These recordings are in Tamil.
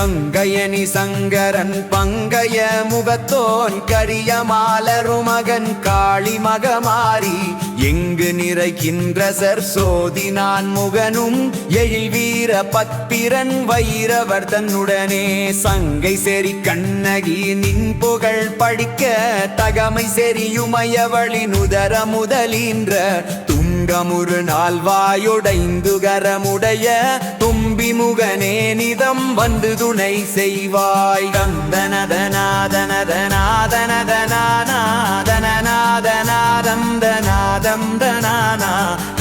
கங்கையனி சங்கரன் பங்கைய முகத்தோன் கரிய மாலருமகன் காளி மகமாரி எங்கு நிறைகின்ற சோதி நான் முகனும் எழில்வீர பத்திரன் வைரவர் தன்னுடனே சங்கை செறி கண்ணகி நின் புகழ் படிக்க தகமை செறியுமையவளி நுதர முதலீன்ற துங்கமுறு நால்வாயுடைந்து கரமுடைய தும்பி முகனே நிதம் வந்து துணை செய்வாய் தந்தனதனாதனதனாதனதனாதனதனாதம் தனானா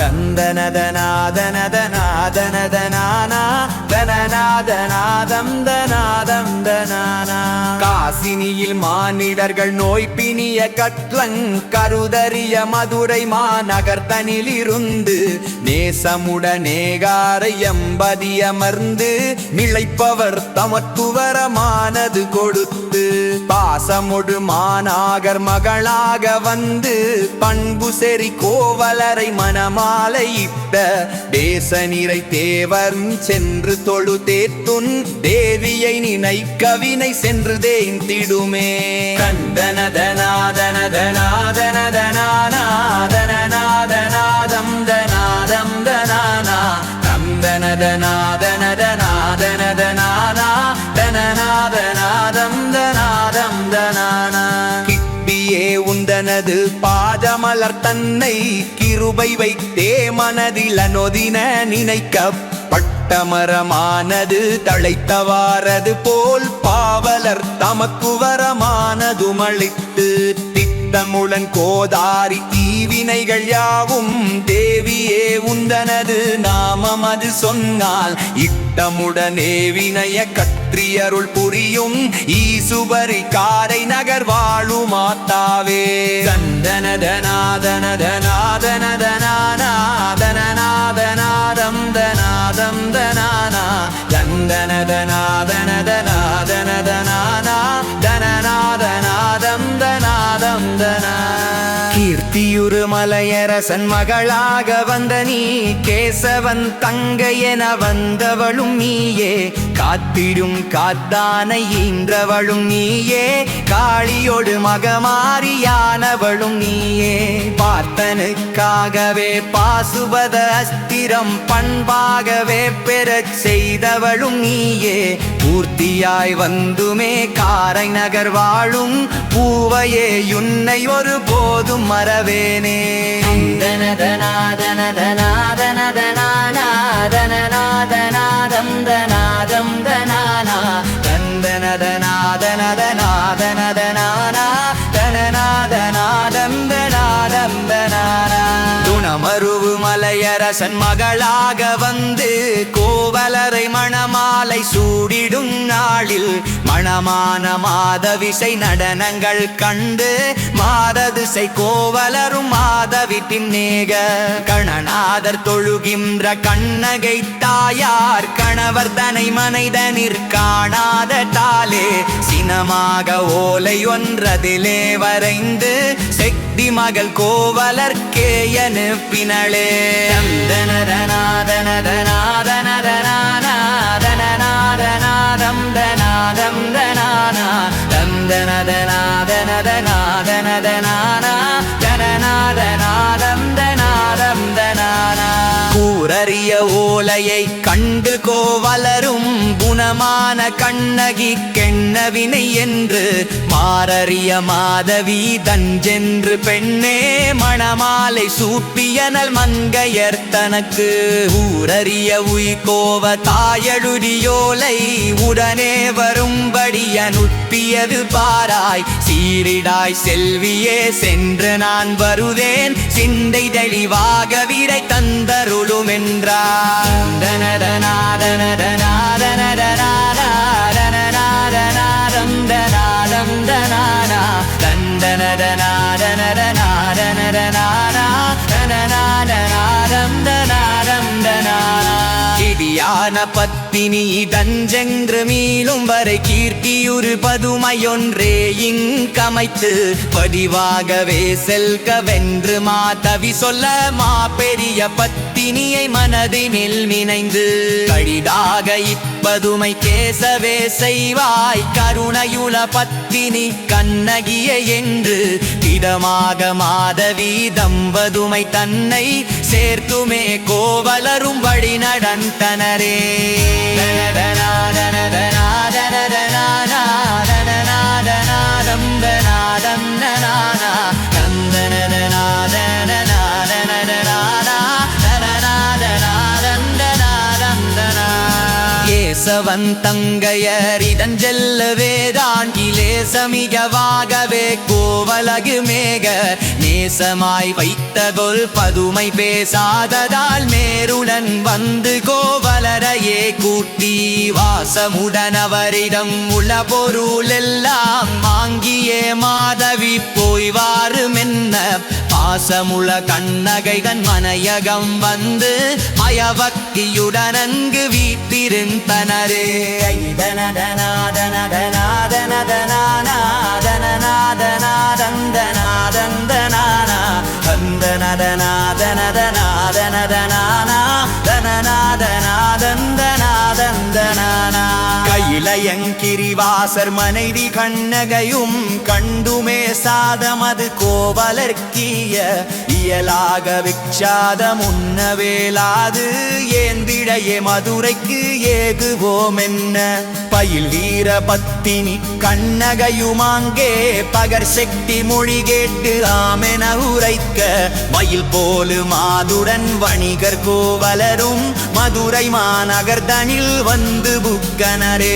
தந்தனதனாதனதனாதனதனாதம் தனாதம் தனானா காசினியில் மானிடர்கள் நோய் பிணிய கட்லங் கருதறிய மதுரை மாநகர்தனில் இருந்து நேசமுடனேகாரை எம்பதியமர்ந்து நிலைப்பவர் தமத்துவரமானது கொடுத்து பாசமொடு மாநாகர் மகளாக வந்து பண்பு செறி கோவலரை மணமாலையிட்ட தேச நிறை தேவர் சென்று தொழு தேத்துன் தேவியை நினை கவினை சென்று தேய்ந்திடுமே கந்தனதனாதனதனாதனதனாதனதனாதம் தனாதம் தனானா கந்தனதனாதனதனாதனதனானா தனநாதனாதம் தனாதம் தனானா கிட்டியே உந்தனது பாதமலர் தன்னை கிருபை வைத்தே மனதில நொதின நினைக்க பட்டமரமானது தழைத்தவாரது போல் பாவலர் தமக்கு வரமானதுமளித்து திட்டமுடன் கோதாரி தீவினைகள் யாவும் தேவியே உந்தனது நாமம் அது சொன்னால் இட்டமுடனே வினய கற்றியருள் புரியும் ஈசுபரி காரை நகர் வாழும் மாத்தாவே தந்தனதனாதனதனாதனதனாதனநாதம் தனாதம் தனானா தந்தனதனாதனதனாதனதனானா தனநாதநாதம் தனாதம் தனா கீர்த்தியுரு மலையரசன் மகளாக வந்த நீ கேசவன் தங்கை என வந்தவளும் நீயே காத்திடும் காத்தானை ஈன்றவளும் நீயே காளியோடு மகமாரியானவளும் நீயே பார்த்தனுக்காகவே பாசுபத அஸ்திரம் பண்பாகவே பெறச் செய்தவளும் நீயே பூர்த்தியாய் வந்துமே காரை நகர் வாழும் பூவையே உன்னை ஒரு போதும் மறவேனே தந்தனதனாதனதனாதனதனாதனநாதம் தனாதம் தனானா தந்தனதனாதனதனாதனதனானா தனநாதநாதம் தனாதம் தனானா துணமருவு மலையரசன் மகளாக வந்து கோவலரை மணமாலை சூடிடும் நாளில் மணமான மாதவிசை நடனங்கள் கண்டு மாததிசை கோவலரும் மாதவிட்டின் நேக கணநாதர் தொழுகின்ற கண்ணகை தாயார் கணவர் தனை மனைதனிற் காணாத தாலே சினமாக ஓலை ஒன்றதிலே வரைந்து செக்தி மகள் கோவலர்க்கே அனுப்பினளே தந்தனதனாதனதனாதனதனாதனநாதம் தனாதம் தனானா தந்தனதனாதனதனாதனதனானா தனநாதநாதம் தனாதம் தனானா கூரறிய ஓலையை கண்டு கோவலரும் குணமான கண்ணகி கெண்ணவினை என்று மாரறிய மாதவி தஞ்சென்று பெண்ணே மணமாலை சூப்பியனல் மங்கையர் தனக்கு ஊரறிய உய்கோவ தாயழுடியோலை உடனே வரும்படிய நுட்பியது பாராய் சீரிடாய் செல்வியே சென்று நான் வருவேன் சிந்தை தெளிவாக விடை தந்தருளும் என்றார் தனநாதனதனாதனதனாதனநாதம் தனாதம் தனானா தந்தனதனாதனதனாதனதனானா தனநாதநாதம் தனாதம் தனானா இடியான பத்து பத்தினி இடஞ்சென்று மீளும் வரை கீர்த்தியுறு பதுமையொன்றே இங்கமைத்து பதிவாகவே செல்கவென்று மாதவி சொல்ல பெரிய பத்தினியை மனதினில் நினைந்து கடிதாக இப்பதுமை கேசவே செய்வாய் கருணையுல பத்தினி கண்ணகியை என்று திடமாக மாதவி தம்பதுமை தன்னை சேர்த்துமே கோவலரும் வழி நடந்தனரே. கேசவந்தங்கையர் இடஞ்செல்லவேதான் கிலேசமிகவாகவே கோவலகு மேகர் நேசமாய் வைத்தகொல் பதுமை பேசாததால் மேருடன் வந்து கோவலரையே கூட்டி வாசமுடன் அவரிடம் உள்ள பொருள் எல்லாம் வாங்கியே மாதவி போய்வாறு மென்ன பாசமுள கண்ணகைதன் மனையகம் வந்து மயவக்கியுடன் அங்கு வீட்டிருந்தனரே. கையிலயங்கிரிவாசர் மனைவி கண்ணகையும் கண்டுமே சாதமது கோவலர்க்கிய இயலாக விக்ஷாதம் உண்ணவேலாது ஏந்திடையே மதுரைக்கு ஏகுவோம் என்ன பயில் வீர பத்தினி கண்ணகையுமாங்கே பகர் செக்தி மொழி கேட்டு ஆமென உரைக்க மயில் போலு மாதுடன் வணிகர் கோவலரும் மதுரை மாநகர் தனில் வந்து புக்கனரே.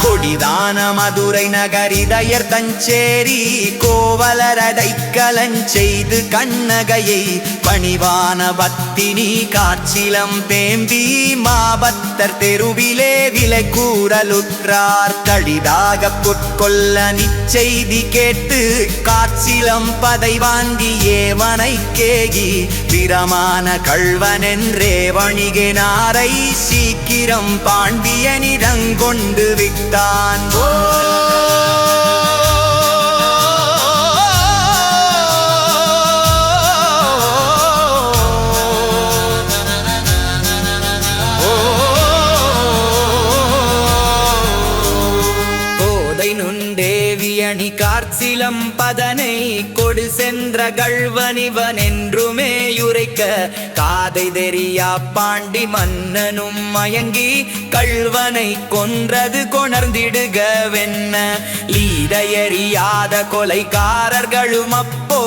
கொடிதான மதுரை நகரிதயர் தஞ்சேரி கோவலரடை கலஞ்செய்து கண்ணகையை பணிவான பத்தினி காட்சிலம் தேம்பி மாபத்தர் தெருவிலே விலை கூறலுற்றார். கடிதாக பொற்கொள்ள நிச்செய்தி கேட்டு காட்சிலம் பதை வாங்கியே மனை கேகி பிரமான கள்வனென்றே வணிகனாரை சீக்கிரம் பாண்டியனிடங்கொண்டு விட்டான். அணி கார்சிலம் பதனை கொடு சென்ற கள்வனிவன் என்றுமே யுரைக்க காதை தெரியா பாண்டி மன்னனும் மயங்கி கள்வனை கொன்றது கொணர்ந்திடுகவென்ன லீதையறியாத கொலைக்காரர்களும் அப்போ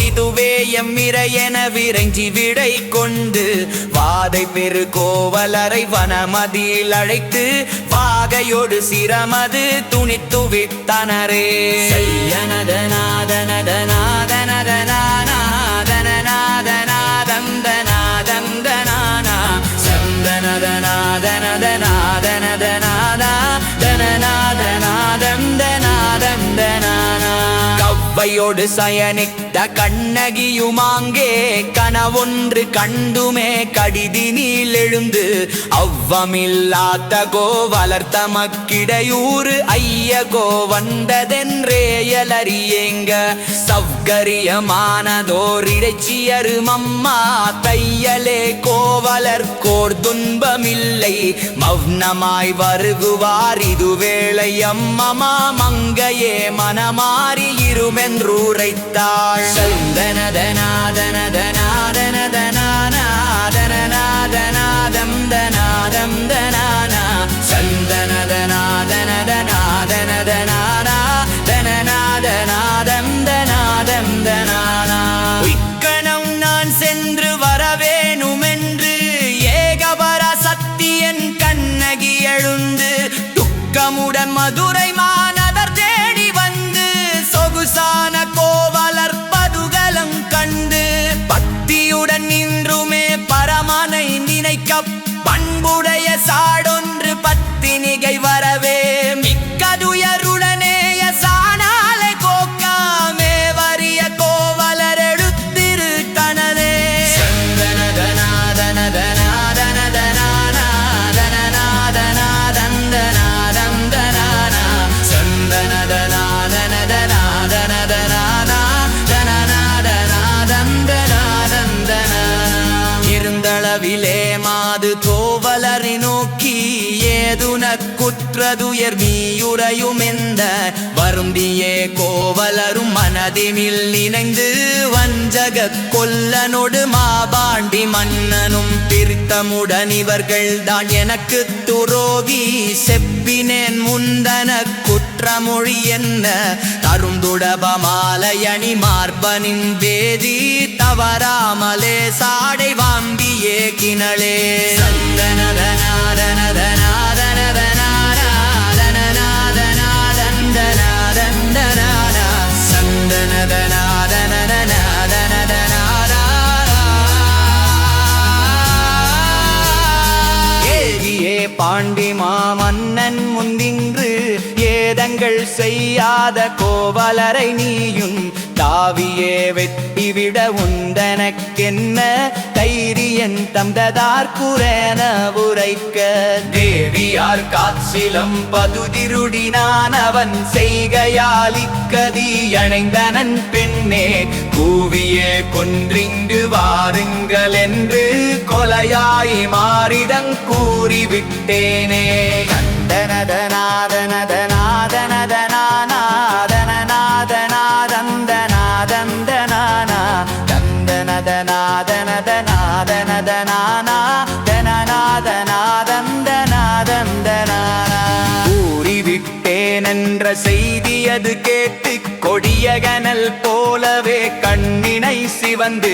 இதுவே எம்மிரையென விரைஞ்சி விடை கொண்டு வாதை பெரு கோவலரை வனமதியில் அழைத்து வாகையோடு சிரமது துணித்து விட்டனரே. கவ்வையோடு சயனித்த கண்ணகியுமாங்கே கனவொன்று கண்டுமே கடிதினில் எழுந்து அவ்வமில்லாத கோவலர் தமக்கிடையூறு ஐயகோ வந்ததென்றேயலறியேங்க சௌகரியமானதோர் இடைச்சியருமம்மா தையலே கோவலர் கோர் துன்பமில்லை மௌனமாய் வருகுவார் இதுவேளை அம்மமா மங்கையே மனமாறி இருமென்றுரைத்தாள். சந்தனதனாதனதனாதனதனாதனதனாதம் தனாதம் தனானா சந்தனதனாதனதனாதனதனாதம் தனாதம் தனானா இக்கணம் நான் சென்று வரவேணுமென்று ஏகபர சத்தியன் கண்ணகி எழுந்து துக்கமுடன் மதுரை மாநகர் தேடி வந்து சொகுசான கோவலர் பதுகலம் கண்டு பக்தியுடன் நின்றுமே பரமனை நினைக்க பண்புடைய சாடொன்று கார்த்திகை வரவே மிக்கதுயருடனே சானாலை கோக்காமே வரிய கோவலர் எடுத்திரு தனதே இருந்தளவிலே மாது கோவலரை நோக்கி ஏதுன குற்றதுயர் மீயுரையுமெந்த வருந்தியே கோவலரும் மனதினில் நினைந்து வஞ்சக கொல்லனோடு மாபாண்டி மன்னனும் பிரித்தமுடன் இவர்கள் தான் எனக்கு துரோகி செப்பினேன் முந்தன குற்றமொழி என்ன தருந்துடப மாலையணி மார்பனின் வேதி தவறாமலே சாடை வாம்பியே கிணளே பாண்டி மாமன்னன் முந்தின்று ஏதங்கள் செய்யாத கோவலரை நீயும் தாவியே வெட்டிவிட உந்தனக்கென்ன தைரியன் தந்ததார்குரென உரைக்க தேவியார் காட்சிலம் பதுதிருடினான் அவன் செய்கையாலிக்கதி அணைந்தனன் பெண்ணே கூவியே கொன்றிங்கு வாருங்கள் என்று கொலையாய் மாறிடங் கூறிவிட்டேனே என்ற செய்தி அது கேட்டு கொடியகனல் போலவே கண்ணினை சிவந்து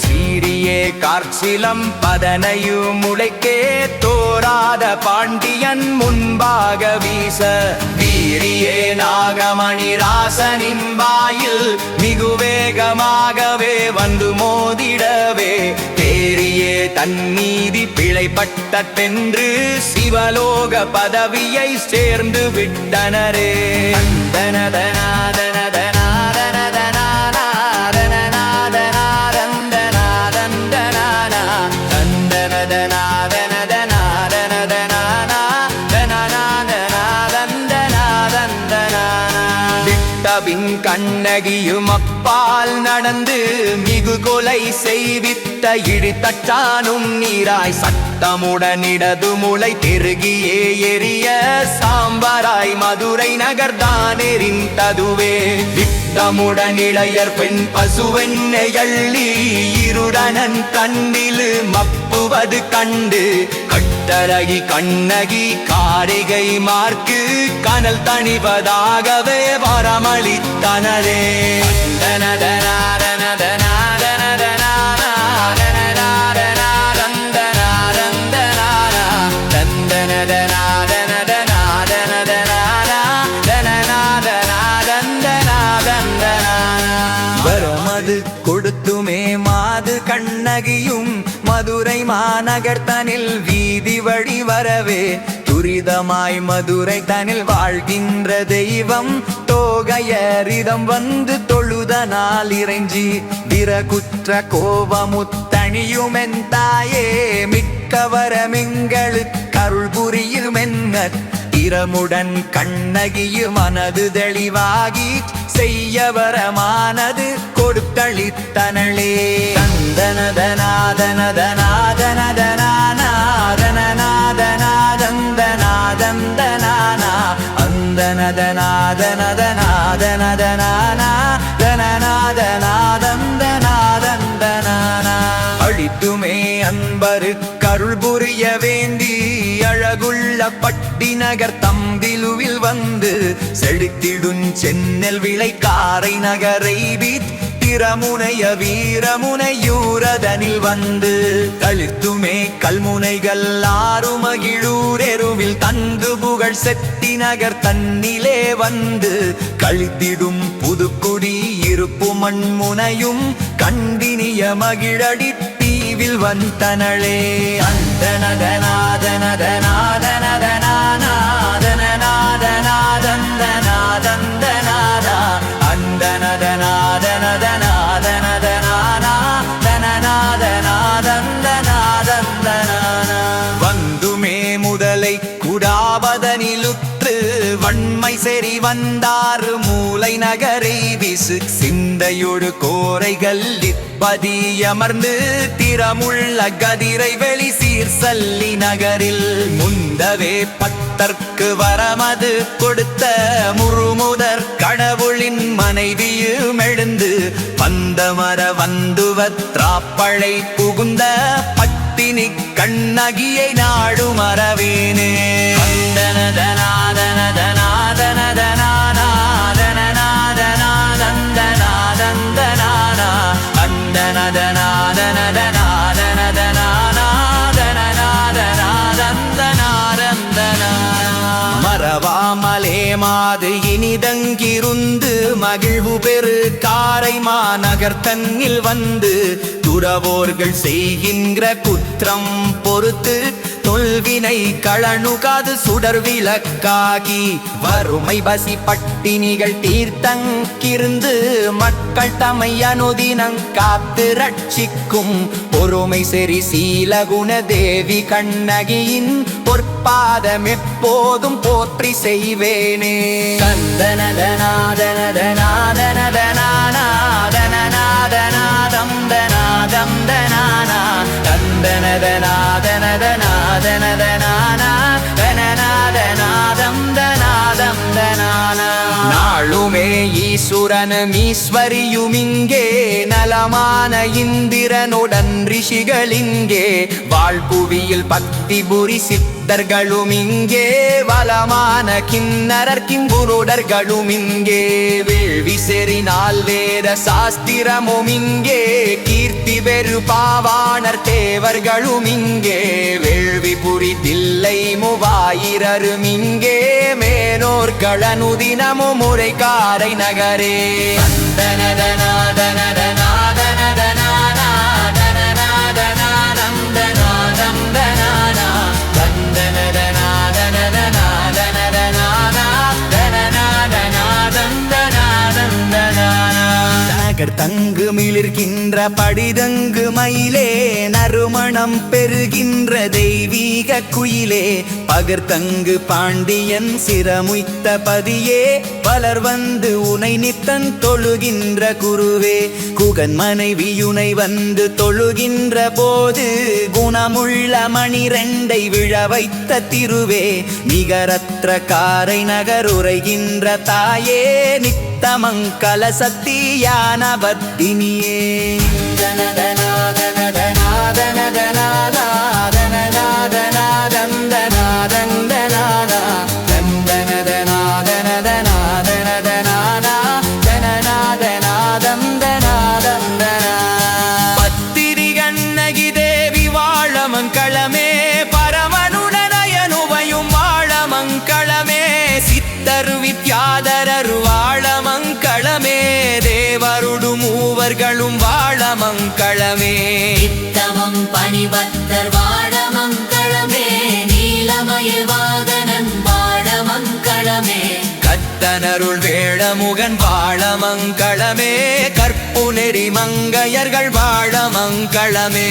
சீரியே கார்ச்சிலம் பதனையும் முளைக்கே தோராத பாண்டியன் முன்பாக வீச வீரியே நாகமணி ராசனின் வாயில் மிகு வேகமாகவே வந்து மோதிடவே தேரியே தன்னீதி பிழைப்பட்டென்று சிவலோக பதவியை சேர்ந்து விட்டனரே கண்ணகியும் அப்பால் நடந்து மிகு கொலை செய்வித்த இடித்தச்சானும் நீராய் சட்டமுடன் இடது முளை திருகியே எரிய சாம்பராய் மதுரை நகர்தான் எரிந்ததுவே விட்டமுடன் இளையர் பெண் பசுவெண்ணை அள்ளி இருடனன் கண்ணில் மப்புவது கண்டு கட்டழகி கண்ணகி காரிகை மார்க்கு கனல் தணிவதாகவே வரமளித்தனரே வரமது கொடுத்துமே மாது கண்ணகியும் மதுரை மாநகர் தனில் வீதி வழி வரவே துரிதமாய் மதுரை தனில் வாழ்கின்ற தெய்வம் தோகையரிடம் வந்து தொழுதனால் இறைஞ்சி விரகுற்ற கோபமுத்தணியுமென் தாயே மிக்கவரமிங்களுக்கு அருள் புரியுமென்ன இரமுடன் கண்ணகியும் மனது தெளிவாகி செய்யவரமானது கொடுத்தளித்தனளே அழித்துமே அன்பரு கருள் புரிய வேண்டி அழகுள்ள பட்டி நகர் தம்பிலுவில் வந்து செழித்திடும் சென்னல் விளை காரை நகரை வீரமுனைய வீரமுனையூரதனில் வந்து தளிர்த்துமே கல்முனைகள் ஆறு மகிழூரெருவில் தங்கு புகழ் செட்டி நகர் தன்னிலே வந்து கழித்திடும் புதுக்குடி இருப்பு மண்முனையும் கண்டினிய மகிழடி தீவில் வந்தனளே அந்த நதநாதனதநாதனதனான வந்தாறு மூலை நகரை வீசு சிந்தையொடு கோரைகள் பதியமர்ந்து திறமுள்ள கதிரை வெளி சீர் சல்லி நகரில் முந்தவே பத்தற்கு வரமது கொடுத்த முழுமுதற் கடவுளின் மனைவியும் எழுந்து பந்தமர வந்துவத்ராப்பழை புகுந்த பத்தினி கண்ணகியை நாடு மறவேனே. மறவாமலே மாது இனிதங்கிருந்து மகிழ்வு பெரு காரை மாநகர் தன்னில் வந்து துறவோர்கள் செய்கின்ற குற்றம் பொறுத்து தொல்வினை களணுகாது சுடர் விளக்காகி வறுமை பசி பட்டினிகள் தீர்த்தங்கிருந்து மக்கள் தம்மை அனுதினங் காத்து ரட்சிக்கும் பொறுமை செறி சீலகுண தேவி கண்ணகியின் பொற்பாதம் எப்போதும் போற்றி செய்வேனே. நாளுமே ஈசுரனும் ஈஸ்வரியுமிங்கே நலமான இந்திரனுடன் ரிஷிகளிங்கே வாழ்புவியில் பக்தி புரி சித்தர்களும் இங்கே வளமான கிண்ணரர் கிங்குருடர்களும் இங்கே வேள்வி செறினால் வேத சாஸ்திரமும் இங்கே கீர்த்தி வெறு பாவாணர் தேவர்களும் இங்கே வேள்வி புரி தில்லை மூவாயிரரும் இங்கே மேனோர்கள் அனுதினமும் முறை காரை நகரே. தங்கு மிளிர்கின்ற படிதங்கு மயிலே நறுமணம் பெறுகின்ற தெய்வீக குயிலே பகர்தங்கு பாண்டியன் சிரமுய்த்த பதியே பலர் வந்து உனை நித்தன் தொழுகின்ற குருவே குகன் மனைவியுனை வந்து தொழுகின்ற போது குணமுள்ள மணிரெண்டை விழ வைத்த திருவே நிகரற்ற காரை நகர் உரைகின்ற தாயே நித்தமங்கல சத்தியான பத்தினியே. பத்திரி கண்ணகி தேவி வாழ மங்களமே பரமனுடனயனுவையும் வாழ மங்களமே சித்தர் வித்யாதரர் வாழ மங்களமே தேவருடு மூவர்களும் வாழ மங்களமே நித்தமம் பணிபத்தர் வாழ மங்களமே நீலமயில் வாகனன் வாழ மங்களமே கத்தனருள் வேளமுகன் வாழ மங்களமே கற்பு நெறி மங்கையர்கள் வாழ மங்களமே.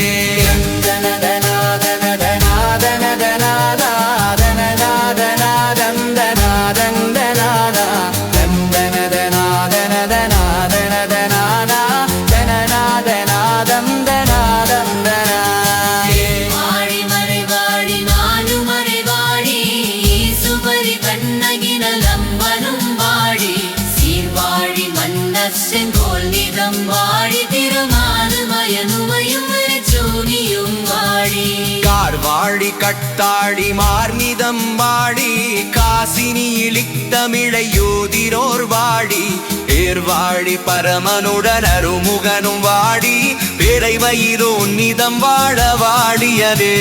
செங்கோல் நிதம் வாழி திருமாலுமயனுமையும் சூனியும் வாழி கார்வாழி கட்டாடி மார்நிதம் வாழி காசினி இழித்தமிழை யோதிரோர் வாழி ஏர்வாழி பரமனுடன் அருமுகனும் வாடி பேரை வயிறோ நிதம் வாழ வாடியதே.